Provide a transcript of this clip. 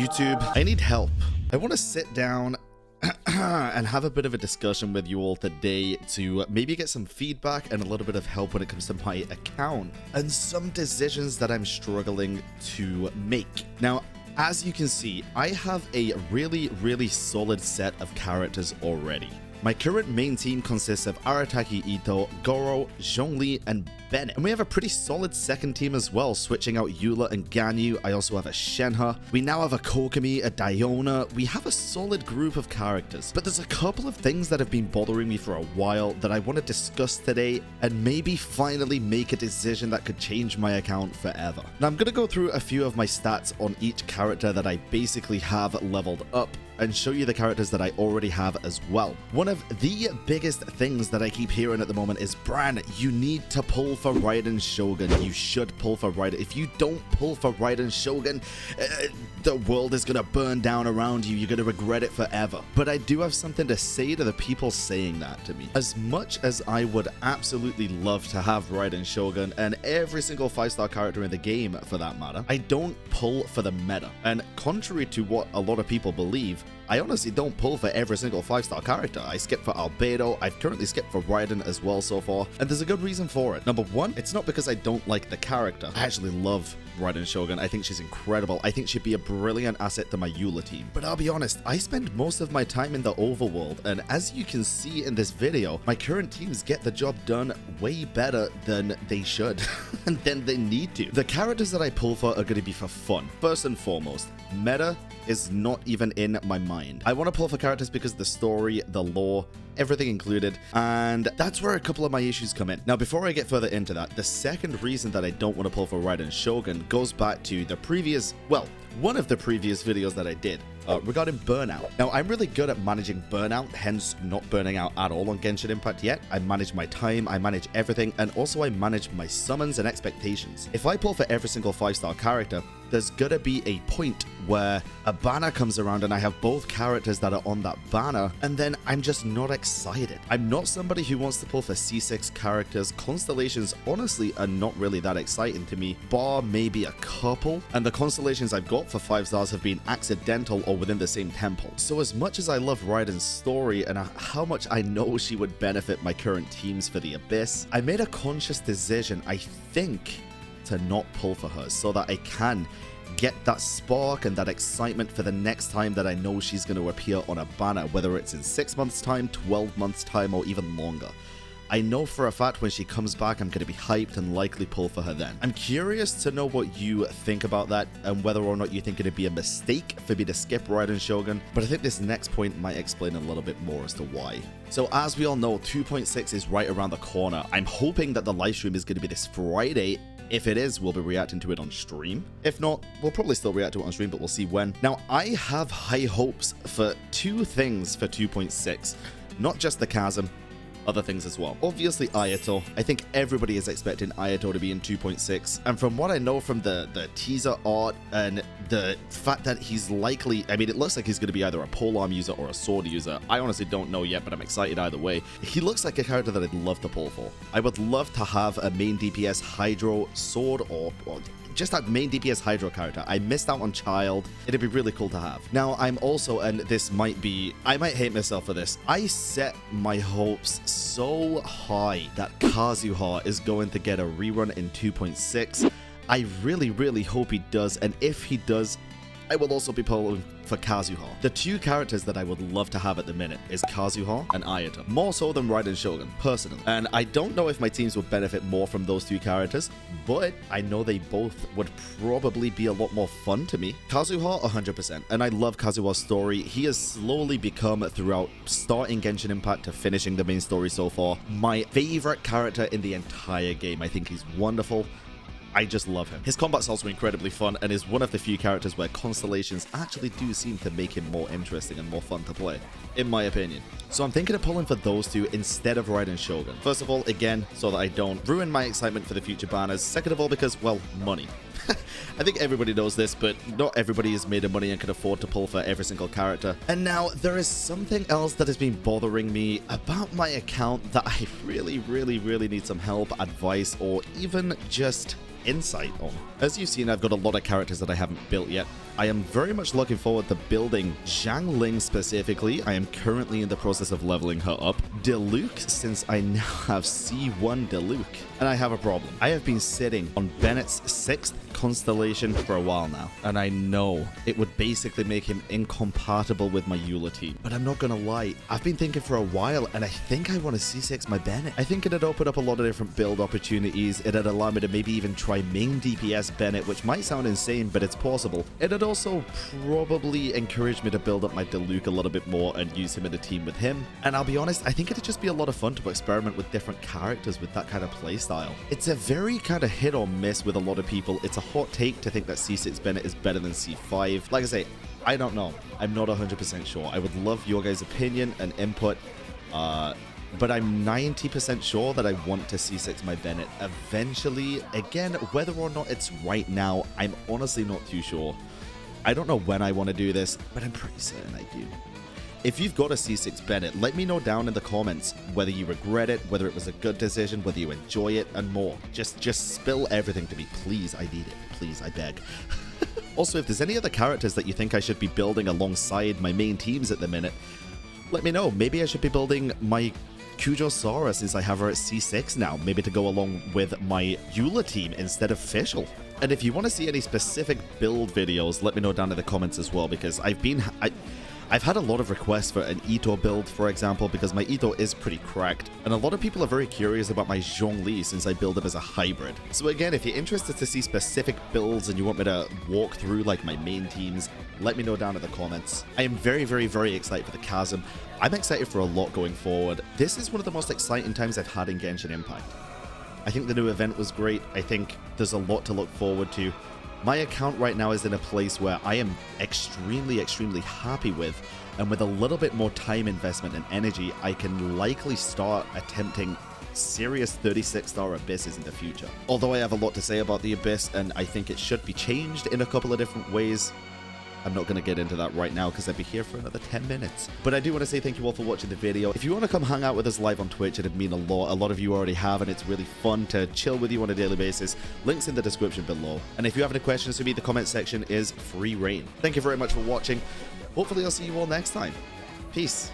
YouTube, I need help. I want to sit down and have a bit of a discussion with you all today to maybe get some feedback and a little bit of help when it comes to my account and some decisions that I'm struggling to make. Now, as you can see, I have a really solid set of characters already. My current main team consists of Arataki Ito, Goro, Zhongli, and Bennett. And we have a pretty solid second team as well, switching out Eula and Ganyu. I also have a Shenhe. We now have a Kokomi, a Diona. We have a solid group of characters. But there's a couple of things that have been bothering me for a while that I want to discuss today and maybe finally make a decision that could change my account forever. Now, I'm going to go through a few of my stats on each character that I basically have leveled up and show you the characters that I already have as well. One of the biggest things that I keep hearing at the moment is, Bran, you need to pull for Ryden Shogun. You should pull for Ryden. If you don't pull for Ryden Shogun, the world is gonna burn down around you. You're gonna regret it forever. But I do have something to say to the people saying that to me. As much as I would absolutely love to have Ryden Shogun and every single 5-star character in the game for that matter, I don't pull for the meta. And contrary to what a lot of people believe, I honestly don't pull for every single 5-star character. I skip for Albedo, I've currently skipped for Ryden as well so far, and there's a good reason for it. Number one, it's not because I don't like the character. I actually love Ryden Shogun. I think she's incredible. I think she'd be a brilliant asset to my Eula team. But I'll be honest, I spend most of my time in the overworld, and as you can see in this video, my current teams get the job done way better than they should, and then they need to. The characters that I pull for are going to be for fun. First and foremost, meta is not even in my mind. I want to pull for characters because of the story, the lore, everything included, and that's where a couple of my issues come in. Now, before I get further into that, the second reason that I don't want to pull for Ryden Shogun goes back to the previous, well, one of the previous videos that I did regarding burnout. Now, I'm really good at managing burnout, hence not burning out at all on Genshin Impact yet. I manage my time, I manage everything, and also I manage my summons and expectations. If I pull for every single 5-star character, there's gonna be a point where a banner comes around and I have both characters that are on that banner, and then I'm just not excited. I'm not somebody who wants to pull for C6 characters. Constellations honestly are not really that exciting to me, bar maybe a couple, and the constellations I've got for 5 stars have been accidental or within the same temple. So as much as I love Ryden's story and how much I know she would benefit my current teams for the Abyss, I made a conscious decision, I think, to not pull for her so that I can get that spark and that excitement for the next time that I know she's going to appear on a banner, whether it's in 6 months time, 12 months time, or even longer. I know for a fact when she comes back, I'm going to be hyped and likely pull for her then. I'm curious to know what you think about that and whether or not you think it'd be a mistake for me to skip Ryden Shogun, but I think this next point might explain a little bit more as to why. So as we all know, 2.6 is right around the corner. I'm hoping that the live stream is going to be this Friday. If it is, we'll be reacting to it on stream. If not, we'll probably still react to it on stream, but we'll see when. Now, I have high hopes for two things for 2.6, not just the chasm, other things as well. Obviously, Ayato. I think everybody is expecting Ayato to be in 2.6, and from what I know from the teaser art and the fact that he's likely, I mean, it looks like he's going to be either a polearm user or a sword user. I honestly don't know yet, but I'm excited either way. He looks like a character that I'd love to pull for. I would love to have a main DPS Hydro sword or just that main DPS Hydro character. I missed out on Child. It'd be really cool to have. Now, I'm also, and this might be, I might hate myself for this, I set my hopes so high that Kazuha is going to get a rerun in 2.6. I really hope he does, and if he does, I will also be pulling for Kazuha. The two characters that I would love to have at the minute is Kazuha and Ayato, more so than Ryden Shogun, personally. And I don't know if my teams would benefit more from those two characters, but I know they both would probably be a lot more fun to me. Kazuha, 100%, and I love Kazuha's story. He has slowly become, throughout starting Genshin Impact to finishing the main story so far, my favorite character in the entire game. I think he's wonderful. I just love him. His combat's also incredibly fun and is one of the few characters where constellations actually do seem to make him more interesting and more fun to play, in my opinion. So I'm thinking of pulling for those two instead of Ryden Shogun. First of all, again, so that I don't ruin my excitement for the future banners. Second of all, because, well, money. I think everybody knows this, but not everybody is made of money and can afford to pull for every single character. And now, there is something else that has been bothering me about my account that I really need some help, advice, or even just insight on. As you've seen, I've got a lot of characters that I haven't built yet. I am very much looking forward to building Zhang Ling specifically. I am currently in the process of leveling her up. Diluc, since I now have C1 Diluc. And I have a problem. I have been sitting on Bennett's 6th constellation for a while now, and I know it would basically make him incompatible with my Eula team. But I'm not gonna lie, I've been thinking for a while, and I think I want to C6 my Bennett. I think it'd open up a lot of different build opportunities. It'd allow me to maybe even try main DPS Bennett, which might sound insane, but it's possible. It'd also probably encourage me to build up my Diluc a little bit more and use him in a team with him. And I'll be honest, I think it'd just be a lot of fun to experiment with different characters with that kind of playstyle. It's a very kind of hit or miss with a lot of people. It's a hot take to think that C6 Bennett is better than C5. Like I say, I don't know. I'm not 100% sure. I would love your guys' opinion and input, but I'm 90% sure that I want to C6 my Bennett eventually. Again, whether or not it's right now, I'm honestly not too sure. I don't know when I want to do this, but I'm pretty certain I do. If you've got a C6 Bennett, let me know down in the comments whether you regret it, whether it was a good decision, whether you enjoy it, and more. Just spill everything to me, please. I need it. Please, I beg. Also, if there's any other characters that you think I should be building alongside my main teams at the minute, let me know. Maybe I should be building my Kujo Sora since I have her at C6 now, maybe to go along with my Eula team instead of Fischl. And if you want to see any specific build videos, let me know down in the comments as well, because I've had a lot of requests for an Ito build, for example, because my Ito is pretty cracked, and a lot of people are very curious about my Zhongli since I build him as a hybrid. So again, if you're interested to see specific builds and you want me to walk through like my main teams, let me know down in the comments. I am very, very, very excited for the Chasm. I'm excited for a lot going forward. This is one of the most exciting times I've had in Genshin Impact. I think the new event was great. I think there's a lot to look forward to. My account right now is in a place where I am extremely, extremely happy with, and with a little bit more time investment and energy, I can likely start attempting serious 36-star abysses in the future. Although I have a lot to say about the abyss, and I think it should be changed in a couple of different ways, I'm not going to get into that right now because I'd be here for another 10 minutes. But I do want to say thank you all for watching the video. If you want to come hang out with us live on Twitch, it'd mean a lot. A lot of you already have, and it's really fun to chill with you on a daily basis. Links in the description below. And if you have any questions for me, the comment section is free reign. Thank you very much for watching. Hopefully I'll see you all next time. Peace.